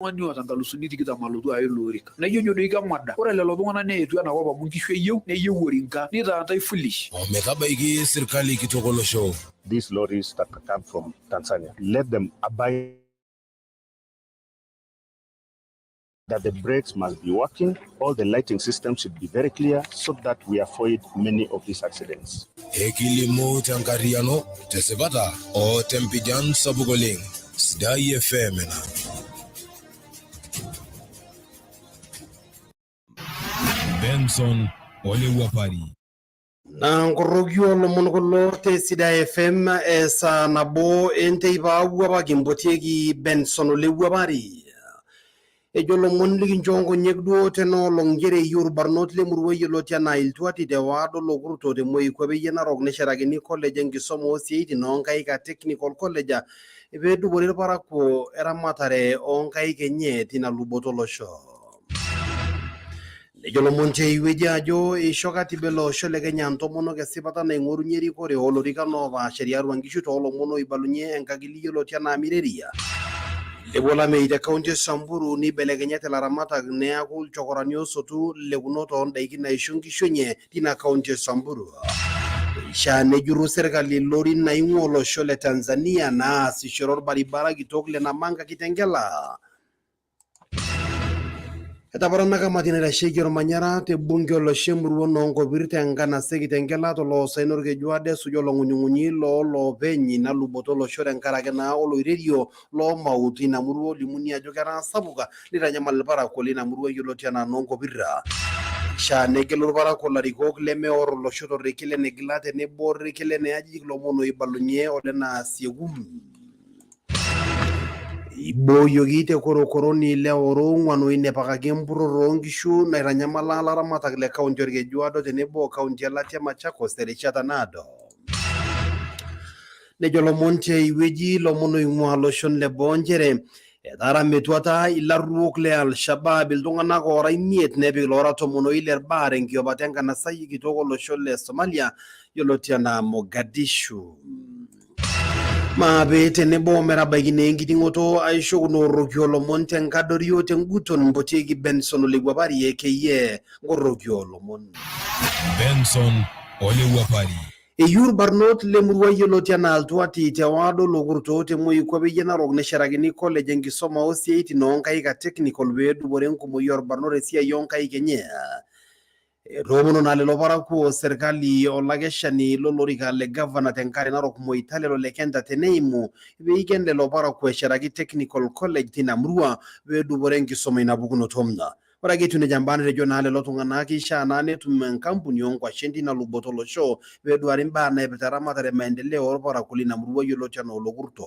Wani watangalusuni tikita malutu ayo lorika. Na iyo nyodo ika mwada. Ora lelo dungana ne etu ana waba mungishwe iyo ne iyo worinka. Ni ta foolish. Mekaba iki serikali kitokolo show. These lorries that come from Tanzania, let them abide that the brakes must be working, all the lighting systems should be very clear so that we avoid many of these accidents. Ekilimo tankariano, tesebata, o tempijan sabugoling, Sidai FM na. Benson Ole Wuapari. Nkorroki Oolomon kulo te Sidai FM Saa Nabo Enteipa Kiyaki Benson Ole Wuapari. Ejolomon liginjongo nyegdo teno longjere yur barnot le murwe yolotia na iltuati de wado logurto de moy ko be yena rogne sharagini college ngi somo siiti non kai ka technical college be du bolir parako era matare on kai kenye tina luboto lo sho Ejolomon te iweja jo e shokati belo shole kenyanto mono ke sipata na ngoru nyeri kore olorika nova sheria rwangishu to Oolomono ibalunye enkagili yolotia na mireria Ebola meida kaunti Samburu ni beleganyate la ramata ne akul chokoranyo sotu legunoto onda ikina ishungi shonye tina kaunti Samburu. Shane juru serikali lori na ingolo shole Tanzania na sishoror baribara kitokle na manga kitengela. Etabarana kama tinera shegiro manyara te bungyo lo shemburu nongo birte ngana segi tengela to lo sainor ke juade sujo lo ngunyunyi lo venyi na luboto lo shore nkarage na olo radio lo mauti na muruo limunia jogara sabuga liranya malbara ko lina muruo yolo tiana nongo birra shane gelo bara ko la rikok le me or lo shoto rekile ne glate ne bor rekile ne aji lo mono ibalunye ole na siegum Boyo gite koroni le oro ngwano ine paka gemburo rongishu na iranyamala la ramata le kaunti orge juado tenebo kaunti ya Latia Machakos terechata nado. Ne jolomonte iweji lo mono imwalo shon le bonjere. Edara metuata ilarruok le al-Shabaab ildungana gora imiet nebi lora tomono iler bare ngio batenga na sayi kitoko lo shon le Somalia yolotia na Mogadishu. Mabete nebo merabagine ngitingoto aisho Nkorroki Oolomon tenkadorio tenguton mbotegi Benson Ole Wuapari ekeye Nkorroki Oolomon. Benson Ole Wuapari. Eyur barnot le murwa yolotia na altuati te wado logurto te moy ko be yena rogne sharagini college ngi soma osieti non kai ka technical wedu boren ko mo yor barnore sia yon kai kenye. Romono na lelo paraku serikali olageshani lolorika le governor tenkare na rok mo Italia le kenda teneimu be igende lo paraku sharagi technical college tina mruwa we du borenki somo ina bukuno tomna ora gitu ne jambane regionale lotungana kisha nane tumen kampuni yonkwa shendi na lubotolo show we du arimba na betara matare maendeleo paraku lina mruwa yolo chano logurto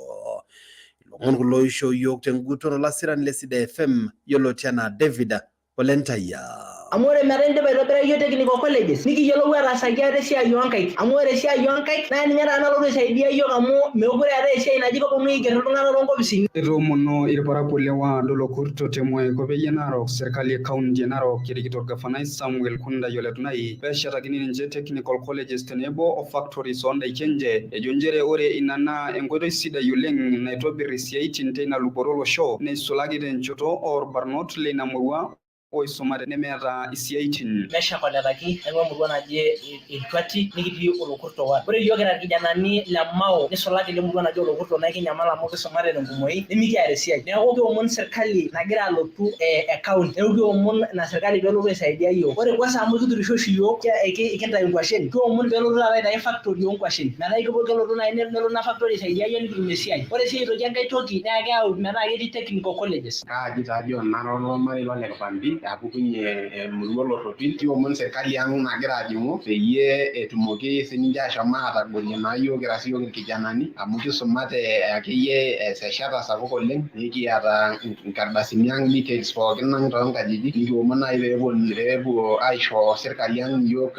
Nkorroki show yok tenguto la siran le Sidai FM yolo chana David Olentaya Amore merende be robere yo technical colleges niki yolo wera sagiare sia yonkai amore sia yonkai na nyara na lo saidia yo amo me ogore are sia na jiko mu igero ngana rongo bisi Romono irpara polewa dolo kurto temoy ko be yenaro serikali account yenaro kirigito gafana Samuel Kunda yoletunai be sharagini nje technical colleges tenebo of factories on the kenje e jonjere ore inana engodo sida yuleng na to be resiating tena luborolo show ne solagide nchoto or barnot le na murwa Oi somare nemera isiaitin mesha kwa daraki ngo murwana je iltwati nikiti olokurto wa bore yogera kijanani la mao nisolaki le murwana je olokurto na kinyamala mo somare ngumoi nimiki aresiai ne ko omon serikali nagira lotu account ne ko omon na serikali belo besaidia yo bore kwa samu tudurishoshi yo ikenda ingwashen ko omon belo la da factory yo ngwashen na iko bolo na nelo na factory saidia yo ni mesiai bore si to janga itoki na ga mera yedi technical colleges jitadio narolo mari lo le bambi apukunye mulolo rotin ti omon serikali yangu nagira ajimo peye etumoke seninja shamata gonye nayo grasio kijanani amuki somate akiye seshata saboko leng niki ata nkardasi nyang details for kinang tonga jiji niki omona ibo aisho serikali yangu yo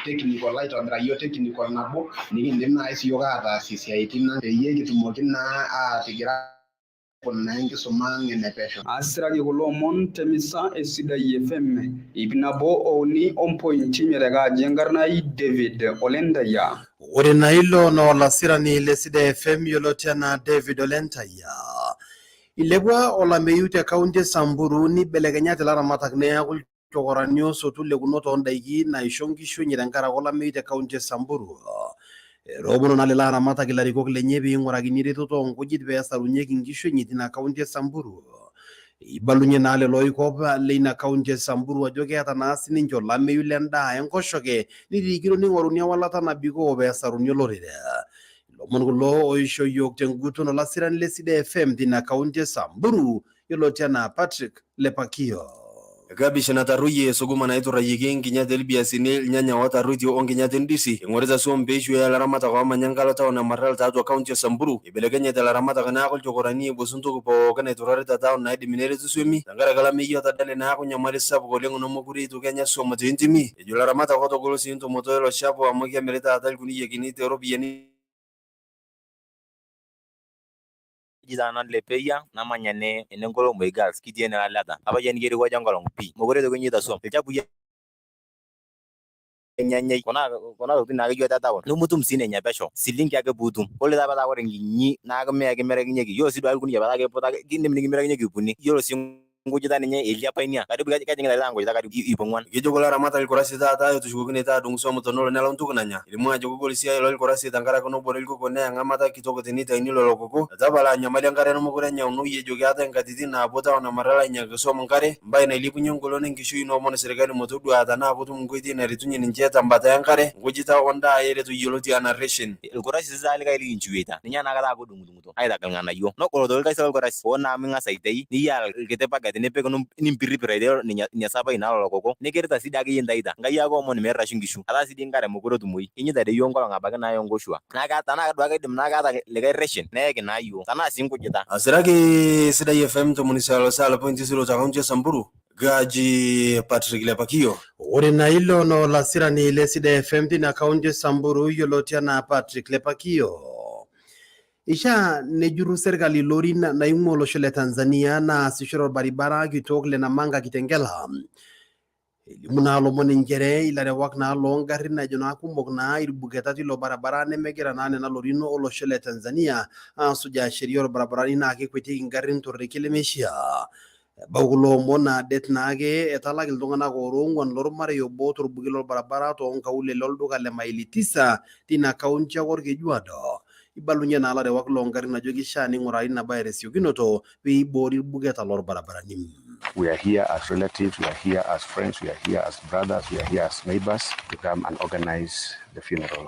technical light on radio technical nabo niki ndemna ICO ata CCIT na peye kitumoke na atigira Asiragi Oolomon temisa Sidai FM ibnabo oni on point merega jengarna David Olentaya ore na ilo no la sirani le Sidai FM yolotia na David Olentaya Ilepwa olameyu te kaunti Samburu nibelekenyate ilaramatak neeku ilchokorani osotu lekunoto ondaiki naisho nkishu enye tenkaraki olameyu te kaunti Samburu. Eromono naa lelo aramatak ilarikok lenye piing'urakini eretoto oonkujit peesarunyeki nkishu enye tina kaunti Samburu. Ibalunye naa lelo oikop leina kaunti Samburu ajo keeta naa sininche olameyu lendaa enkoshoke nitiikino ning'oruni ewalata nabikoo peesaruni olorere. Ilomon kulo oisho yiok tenguton olasirani le Sida FM tina kaunti Samburu yioloti enaa Patrick Lepakio. Kabish natarruyie sukuma naiturrayieki nkinyat elbiasini ilnyanya ootarruitie onkinyat endisi ing'orita swam peishuaya ilaramatak oomanya enkalo taon emarral tiatua kaunti Samburu ibelekenyate ilaramatak neeku ilchokorani epuo suntuki pookin naiturrarita taon naidim neretu swami tenkaraki olameyu otadale neeku nyamali sapuk oleng nomokure eitu kenya swam tentimi. Ejo ilaramatak otogolo sii entumoto ilo shapu amu kemiri taata irkuniyiani tooropiyiani jidana lepeya namanya ne enengolongo girls kitie ne alata apa yen yeri waja ngolongo pi mogore de nyita som chapu nyanyai kona na ge jota tawo no mutum sine nya pesho silingi age butum kole da bata wore nginyi na ga me mere ginyegi yo sidu alkuni ya bata ge pota ginde mi mere ginyegi puni yo sin ngujita ninye elia painia karibu kaje ngada lango jita karibu ipongwan gejo gola ramata ilkorasi taata yo tushukune ta dungso mutonolo nela ntukunanya ilimu ajo gogolisia ilo ilkorasi tangara kono bore ilkoko ne ngamata kitoko tenita inilo lokoko tabala nyamali ngare no mugure nya unu yejo gata ngatithi na bota ona marala nya gesomo ngare mbai na ilipunye ngolone ngishu ino mono serikali motudu ata na botu mungwiti na ritunye ninjeta mbata ngare ngujita onda yere tu yoloti ana ration ilkorasi zalika ili injueta ninya na kata godungudunguto aida kangana yo no korodol kaisa ilkorasi ona minga saitei ni ya ketepa nepeko nimpiripira ide nya saba inalo lokoko nekerita sida ke yendaita ngai yako mon merra shingishu ala sidi ngare mukuro tumoi inyita de yongo ngabaka na yongoshwa naka tana dwaga dim naka le ration neke na yo tana sinkujita asiraki Sida FM to munisalo sala point 0 ta kaunti Samburu gaji Patrick Lepakio. Ore na ilo no lasirani le Sida FM tina kaunti Samburu yioloti enaa Patrick Lepakio. Isha nejuru serikali lorin na ing'ua olosho le Tanzania naasishore barabara kitok le Namanga Kitengela. Elimu naa lomon inchere ilarewak naa loongarrin najo naa kumok naa irbuketa tilo barabara nemegira naa nena lorin olosho le Tanzania aasujaa sheria orbarabarani naa kekwetieki ngarrin torrekie lemeishia. Bakulo omon naa det naake etalaki iltung'anak oong'uan lormarei obo torbuket lorbarabara toonkaulele olduka le maili 9 tina kaunti orkejuado. Ibalunye naa larewak loongarrin ajo kishaa ning'urari ina baye tesiokinoto peiboori irbuketa loorbarabarani. We are here as relatives, we are here as friends, we are here as brothers, we are here as neighbors to come and organize the funeral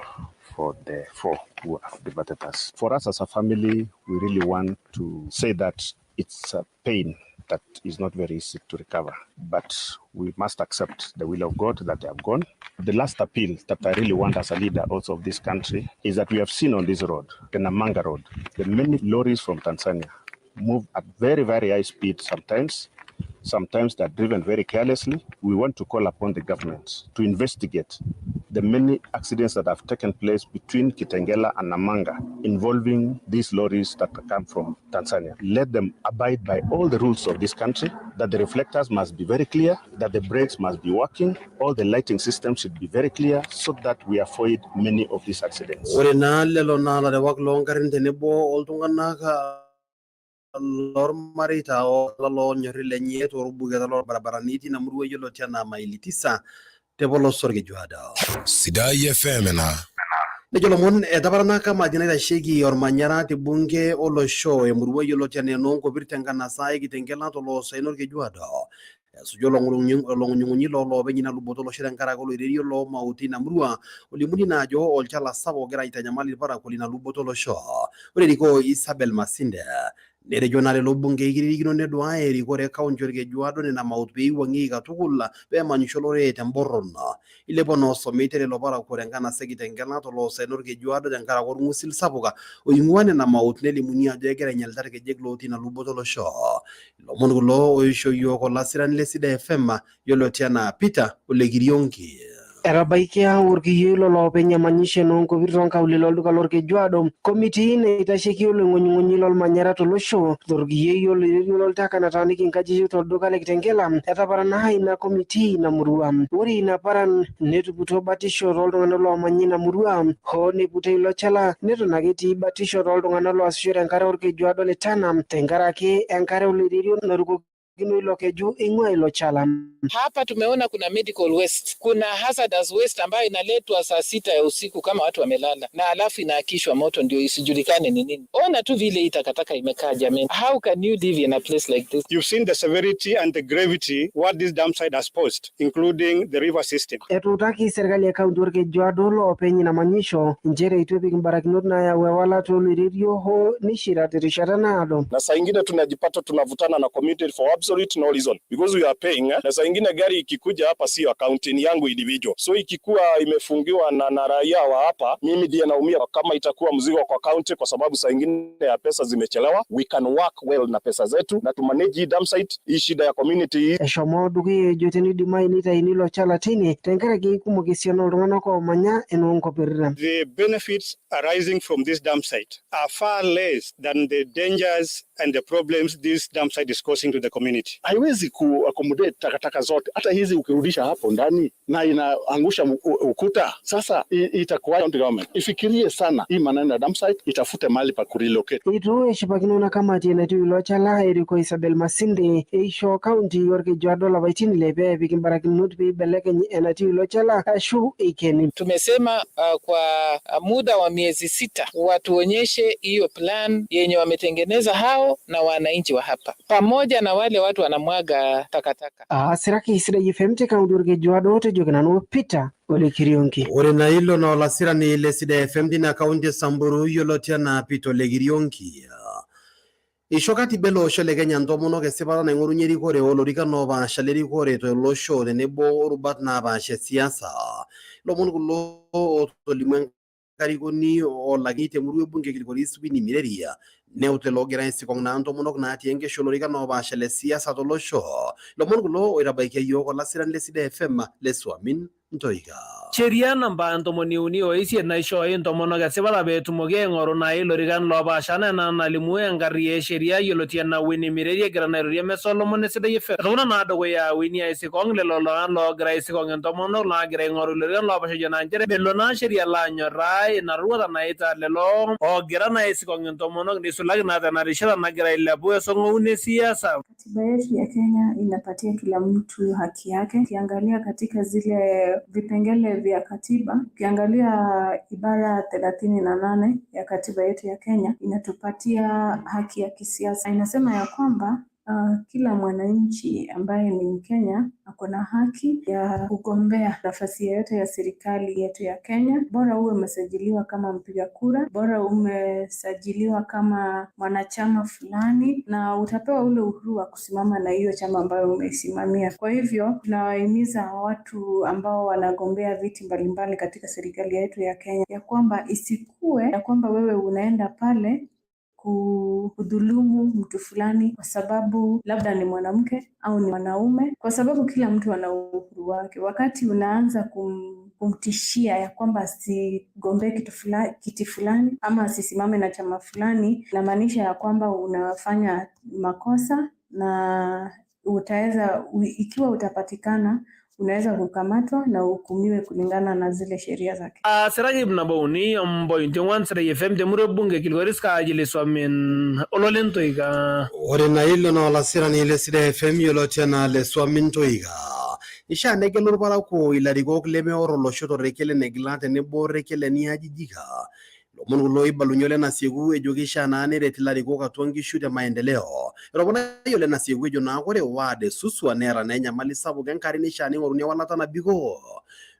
for the 4 who have departed us. For us as a family, we really want to say that it's a pain that is not very easy to recover, but we must accept the will of God that they have gone. The last appeal that I really want as a leader also of this country is that we have seen on this road, the Namanga road, the many lorries from Tanzania move at very, very high speed sometimes. Sometimes they're driven very carelessly. We want to call upon the government to investigate the many accidents that have taken place between Kitengela and Namanga involving these lorries that come from Tanzania. Let them abide by all the rules of this country, that the reflectors must be very clear, that the brakes must be working, all the lighting systems should be very clear so that we avoid many of these accidents. Lor marita o lalo nyori lenye to bugeta lor barabaraniti na mruwe yolo tiana maili 9 tebolo sorge juada. Sida FM na Nejolo mon tabarana kama dina shegi ormanyara te bunge olo show e mruwe yolo tiana nonko birtenga na sai kitengela to lo sainor ge juada. Sujolo ngulunyi lo benyina luboto lo shirankara ko lo iriyo lo mauti na mruwa ulimuni na jo olchala sabo gera itanyamali para kulina luboto lo show. Ore diko Isabel Masinde ne regionale lo bunge igirigino ne doa eri kore kaunti orge juado ne na mautbe wangi gatukula be mancholo temborrona ile bono somitere lo bara kore ngana segitengela to lo senorge juado jankara ko musil sabuga o ingwane na maut ne limunia jegere nyaltar ke jeglo tina luboto lo sho lo mongulo o isho yo ko lasiran le Sida FM yo lo tiana Peter Olegirionki. Erabaikia urkiyo lolopeny emanyisho noonkopir toonkaulele olduka lorkejuado komiti naitasheki oloing'unying'unyi lolmanyara tolosho torkiyo oloirerio loltaka nataaniki nkajijik tolduka le Kitengela etaparana ina komiti ina murua. Ore ina paran netuputuo batisho tooltung'anak loomanya ina murua hoo neipute ilo chala neton ake etii batisho tooltung'anak loasishore enkare orkejuado le Tana tenkaraki enkare oloirerio narukokino ilo keju eing'ua ilo chala. Hapa tumeona kuna medical waste, kuna hazardous waste ambayo inaletwa saa 6 ya usiku kama watu wamelala, na alafu inaakishwa moto ndio isijulikane ni nini. Ona tu vile hii takataka imekaa jamani. How can you live in a place like this? You've seen the severity and the gravity what this dam site has posed, including the river system. Etutaki serikali ya kaunti orkejuado loopeny ina manyisho nchere itu epik mbarakinot nayau ewalata oloirerio hoo nishira terishata naado. Na saa ingine tunajipata tunavutana na community for absolute no reason because we are paying. Na saa ingine gari ikikuja hapa sio akaunti ni yangu individual. So ikikuwa imefungiwa na raia wa hapa, mimi ndiye naumia kama itakuwa mzigo kwa kaunti, kwa sababu saa ingine ya pesa zimechelewa. We can work well na pesa zetu na to manage dam site hii shida ya community. Eshomo dukuya ejoteni dimai nitaini ilo chala tine tenkaraki kumok esiana oltung'anak oomanya enoonkopirira. The benefits arising from this dam site are far less than the dangers and the problems this dam site is causing to the community. Haiwezi kuaccommodate takataka zote, hata hizi ukirudisha hapo ndani na inaangusha ukuta. Sasa itakuwa county government ifikirie sana hii maneno ya dam site, itafute mahali pa kurelocate. Itu eshipakino na kamati enatiu ilo chala eriko Isabel Masinde eisho kaunti orkejuado lapaitin ile pee epik mbarakinot pee ibelekeny enatiu ilo chala ashu eikeni. Tumesema kwa muda wa miezi 6 watuonyeshe hiyo plan yenye wametengeneza hao na wananchi wa hapa pamoja na wale watu wanamwaga takataka. Siraki sidai FMT kaunti orkejuado tejokinanu Peter Ole Kirionki. Ore na hilo na olasira ni ile sidai FMT na kaunti Samburu yolotia na Peter Ole Kirionki. Ishokati belo osho le Kenya ntomonok esipata naing'orunye erikore olorikan oopaasha lerikore tolosho tenebo rubat naapaasha siasa. Lomon kulo otolimu enkarikoni olaki temurua ebunge Kilgoris Winnie Mireria neute logira aisikong naa ntomonok natii enkesho olorikan oopaasha le siasa tolosho. Lomon kulo oitabaikia yiok olasirani le Sidai FM le Swamin Ntoika. Sheria namba 38 naishooyo intomonok esipata peetumoki aing'oru naai ilorikan loopaasha enaa nalimu enkarri e sheria yioloti enaa Winnie Mireria egira nairorie emesa olomon esidai FM. Etung'una naa dukuya Winnie aisikong lelo lomon loogira aisikong intomonok naagira aing'oru ilorikan loopaasha ejo naa nchere melo naa sheria laanyorraa ina roruata naita lelo oogira naa aisikong intomonok nisulaki naa tena rishata nagira ailepu esong'ouni esiasa. Katiba yetu ya Kenya inapatia kila mtu haki yake. Ukiangalia katika zile vipengele vya katiba, ukiangalia ibara 38 ya katiba yetu ya Kenya inatupatia haki ya kisiasa. Inasema ya kwamba kila mwananchi ambaye ni Mkenya ako na haki ya kugombea nafasi yoyote ya serikali yetu ya Kenya, bora uwe umesajiliwa kama mpiga kura, bora umesajiliwa kama mwanachama fulani, na utapewa ule uhuru wa kusimama na hiyo chama ambayo umeisimamia. Kwa hivyo tunawahimiza watu ambao wanagombea viti mbalimbali katika serikali yetu ya Kenya ya kwamba isikue ya kwamba wewe unaenda pale kudhulumu mtu fulani kwa sababu labda ni mwanamke au ni mwanaume, kwa sababu kila mtu ana uhuru wake. Wakati unaanza kumtishia ya kwamba asigombee kiti fulani ama asisimame na chama fulani, inamaanisha ya kwamba unafanya makosa na ikiwa utapatikana unaweza kukamatwa na hukumiwe kulingana na zile sheria zake. Siraki mnabouni mbointi Sidai FM temurua bunge Kilgoris kaajili Swamin Ole Ntoika. Ore na hilo na olasirani ile Sidai FM yioloti enaa le Swamin Ntoika. Ishaa negelu irparakuo ilarikok lemeorro olosho torrekie negila tenebo orrekie niajijika. Lomon kulo oibalunye Ole Nasieku ejo kishaa naa neret ilarikok atua nkishu te maendeleo. Etoponikiaki Ole Nasieku ejo naa ore ward e Suswa neeta naa enyamali sapuk enkare neishaa neing'oruni ewalata nabikoo.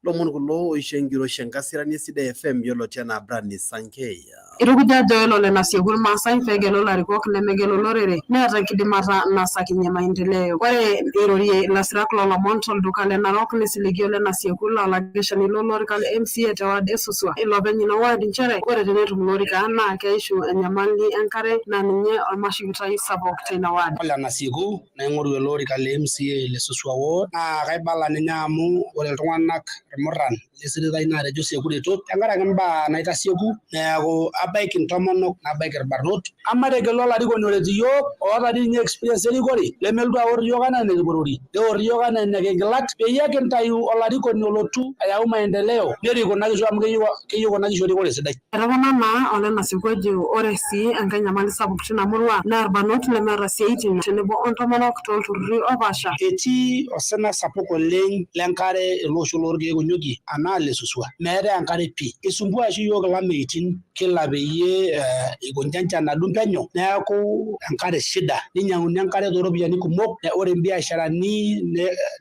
Lomon kulo oisho enkiroshi enkasirani e Sidai FM yioloti enaa Brani Sankeya. Irukuja joelo le nasiokul Maasai pegelo larikok lemegelo lorere neeta nkidimata nasakinye maendeleo. Ore irorie lasirak loolomon tolduka le Narok nisiligio le nasiokul olakeshani lolorika le MCA te ward esuswa ilopeny ina ward nchere ore tenetum lorika naa keishu enyamali enkare na ninye ormashikitai sapuk teina ward. Ole nasieku naing'oru ele orika le MCA le Suswa ward naa kaibala ninye amu ore iltung'anak irmuran lesiritai naatejo sekuretot tenkaraki mbaa naitasieku neeku abaiki ntomonok nabaiki irbarnot amategelo olarikoni oret iyiok oota dii ninye experience erikore lemeltu aor iyiok anaa enekiporori neor iyiok anaa enekigilat peyie kintayu olarikoni olotu ayau maendeleo nerik kuna kishu amu keyieu kuna kishu erikore sidai. Etopona naa Ole Nasieku ejo ore sii enkae nyamali sapuk tina murua naa irbarnot lemeeta siaitin tenebo ontomonok tolturruri opaasha. Etii osina sapuk oleng lenkare ele osho lorkeek onyokie anaa le Suswa meetai enkare pii isumbua oshi iyiok ilameitin kila peyie ikonja enchan adung penyo neeku enkare shida ninyang'uni enkare tooropiyiani kumok ore mbiasharani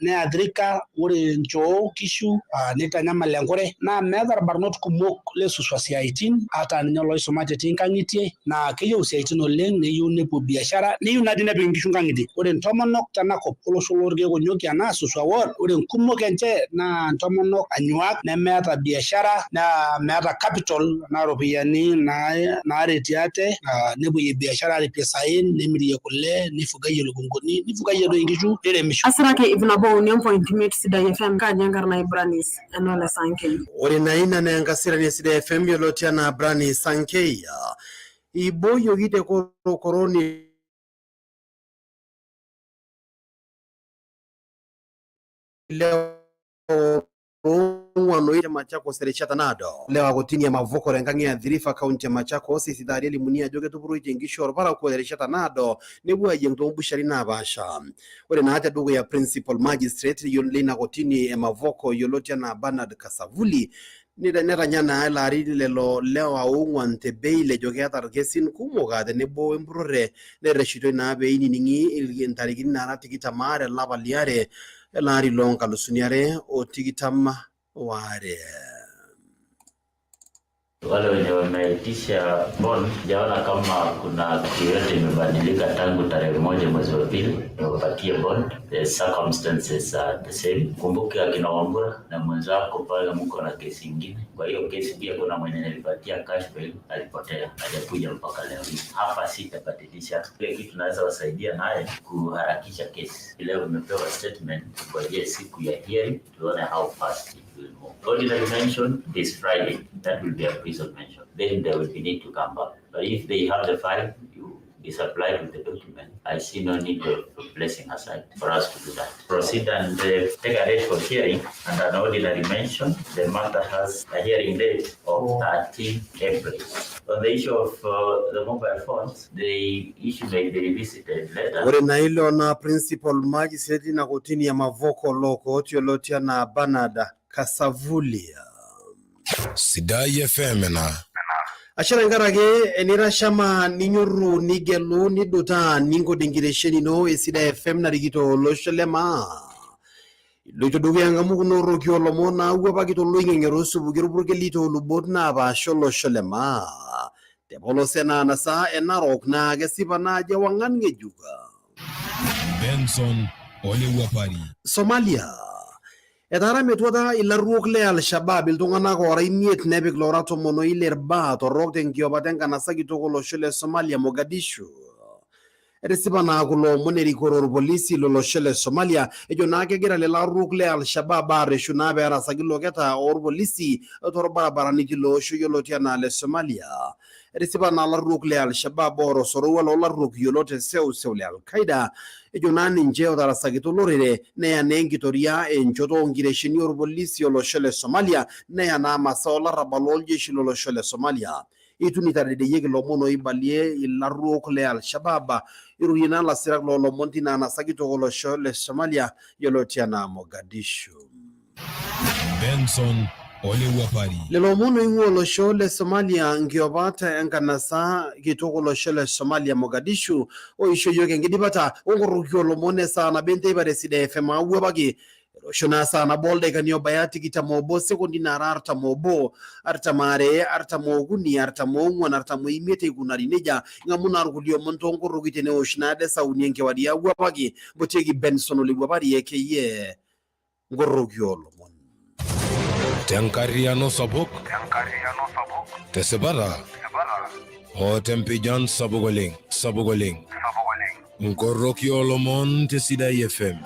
neathirika ore nchoo kishu nitanyamal enkure naa meeta irbarnot kumok le Suswa siaitin ata ninye loisumate etii nkang'itie naa keyieu siaitin oleng neyieu nepuo biashara neyieu nadii nepik nkishu nkang'itie. Ore ntomonok tenakop olosho lorkeek onyokie anaa Suswa ward ore nkumok enche naa ntomonok anyuak nemeeta biashara naa meeta capital naa ropiyiani naaretie ate nepuoyie biashara aripie saen nemirie kule nifugayie lukunguni nifugayie doi nkishu neremisho. Asiraki Nabo Enteipa Sidai FM kaji enkarna Ibranis enole Sankei. Ore naina na enkasirani Sidai FM yioloti anaa Branis Sankei iboyoki te koroni leo wanoite Machakos erishata naado lewa kotini ya mavoko renkangi ya Dhirifa kaunti ya Machakos isidari elimunia ajo ketupuroitie nkishu orparakuo erishata naado nepuo ayieng toombushari naapaasha. Ore naate dukuya principal magistrate leina kotini ya mavoko yioloti anaa Bernard Kasavuli netanya naa ilari lelo lewa ong'uan te bei lejo keeta irkesin kumok tenebo empurrore nereshitoi naa peinining'i intarikini naara 22 olapa liare elari loo nkalusuni are o 22. Wale wenye wameitisha bond jaona kama kuna kiyote imebadilika tangu tarehe 1 mwezi wa pili wapatie bond. The circumstances are the same. Kumbuke akina Wambura na mwenzako pale mko na kesi nyingine. Kwa hiyo kesi pia kuna mwenye nilipatia cash bail alipotea hajakuja mpaka leo. Hapa sitabadilisha kile kitu tunaweza wasaidia naye kuharakisha kesi. Leo umepewa statement kwa ajili siku ya hearing tuone how fast it will move. Ordinary mention this Friday that will be a prison mention. Then they will need to come back. But if they have the file, you be supplied with the document. I see no need of placing aside for us to do that. Proceed and take a date for hearing and an ordinary mention. The matter has a hearing date of 13 April. On the issue of the mobile phones, the issue may be revisited later. Ore na hilo na principal magistrate na kotini ya mavoko loko tiolotia na Bernard Kasavuli. Sidai FM na Ashara ngarage enira shama ninyoru nigelu niduta ningo dingiresheni no Sidai FM na rigito loshelema. Lojo dugu yangamu Nkorroki Oolomon na Wuapari loingengero subugiru burgelito lubot na ba sholo shelema. Tebolo sena na saa Narok na gesipa na jawangan ngejuga. Benson Ole Wuapari. Somalia etara metwada ilarruok le Al-Shabaab iltung'anak ora imiet nepik lora tomono ilerba torok tenkiopaten kanasa kitok olosho le Somalia Mogadishu. Erisipa naa kulo monerikoro orpolisi lolosho le Somalia ejo naa kegira lelo arruok le Al-Shabaab arreshu naa peerasaki loketa orpolisi torbarabarani kilo osho yioloti anaa le Somalia. Erisipa naa larruok le Al-Shabaab orosoro lolarruok yioloti seuseu le Al-Qaeda ejo naa ninche otarasakito olorere neya naa enkitoria enchoto onkiresheni orpolisi olosho le Somalia neya naa masaa olarrabal loljeshi lolosho le Somalia. Itu nitaredeyieki lomon oibalie ilarruok le Al-Shabaab irorie naa lasirak loolomon tina nasakito olosho le Somalia yioloti anaa Mogadishu. Benson Ole Wuapari. Lelo mono ing'ua olosho le Somalia nkiopata enkanasa kitok olosho le Somalia Mogadishu oisho yiok enkidipata Nkorroki Oolomon Saa Nabo Enteipa Sidai FM Wuapari shona Saa Nabo kanio bayati kitamobo sekundi na artamobo artamare artamoguni artamongwan artamoimete kunari neja ngamuna Nkorroki Montongo rugitene oshnade saunienke wadia Wuapari botegi Benson Ole Wuapari ye Nkorroki Oolomon Tenkariano sabuk Tesebara O tempijan sabugoling Nkorroki Oolomon te Sidai FM